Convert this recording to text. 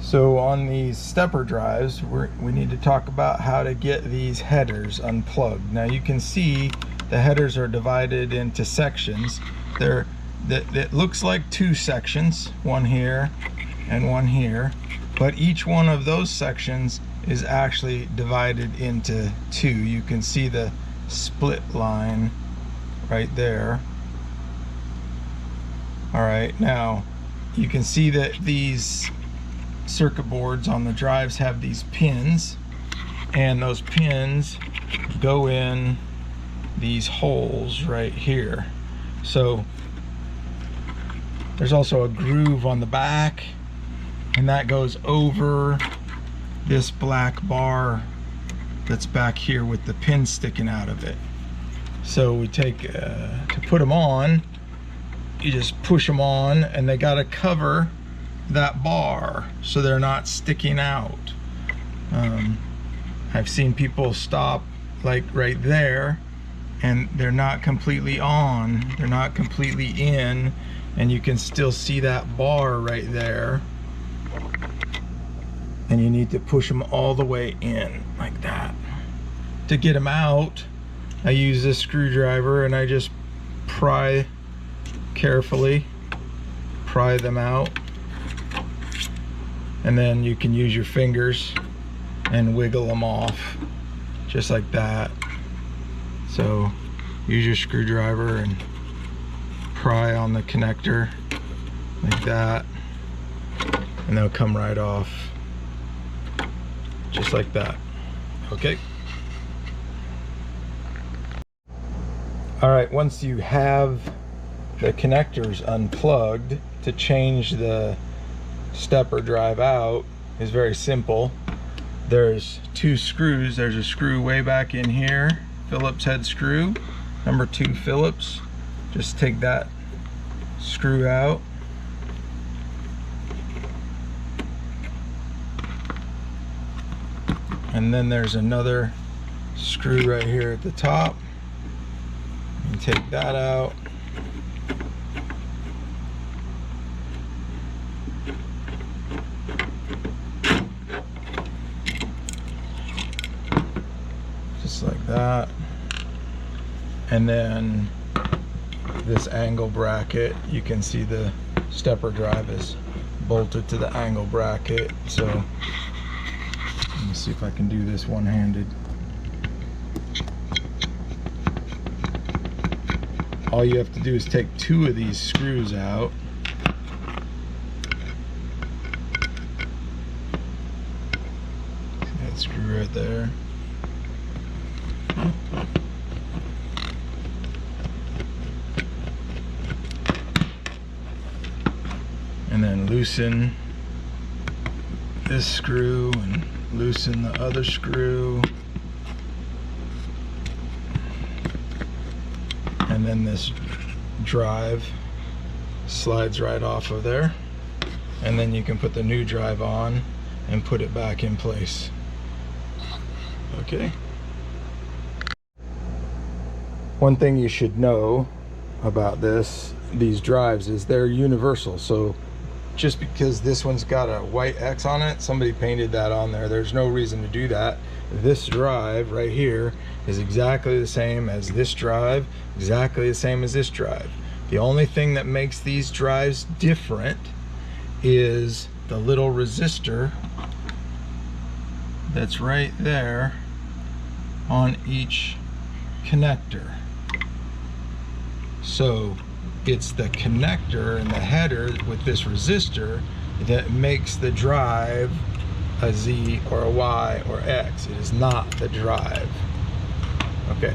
So on these stepper drives, we need to talk about how to get these headers unplugged. Now you can see the headers are divided into sections. It looks like two sections, one here and one here, but each one of those sections is actually divided into two. You can see the split line right there. All right, now you can see that these circuit boards on the drives have these pins, and those pins go in these holes right here. So there's also a groove on the back, and that goes over this black bar that's back here with the pin sticking out of it. So we take to put them on, you just push them on, and they got to cover that bar so they're not sticking out. I've seen people stop like right there and they're not completely on, they're not completely in, and you can still see that bar right there, and you need to push them all the way in like that. To get them out, I use this screwdriver and I just carefully pry them out. And then you can use your fingers and wiggle them off just like that. So use your screwdriver and pry on the connector like that, and they'll come right off just like that. Okay. All right, once you have the connectors unplugged, to change the stepper drive out is very simple. There's two screws. There's a screw way back in here, Phillips head screw, number 2 Phillips. Just take that screw out. And then there's another screw right here at the top. You take that out. Just like that. And then this angle bracket, you can see the stepper drive is bolted to the angle bracket. So let me see if I can do this one-handed. All you have to do is take 2 of these screws out. See that screw right there? And then loosen this screw and loosen the other screw. And then this drive slides right off of there. And then you can put the new drive on and put it back in place. Okay. One thing you should know about these drives is they're universal. So just because this one's got a white X on it, somebody painted that on there. There's no reason to do that. This drive right here is exactly the same as this drive, exactly the same as this drive. The only thing that makes these drives different is the little resistor that's right there on each connector. So it's the connector and the header with this resistor that makes the drive a Z or a Y or X. It is not the drive. Okay.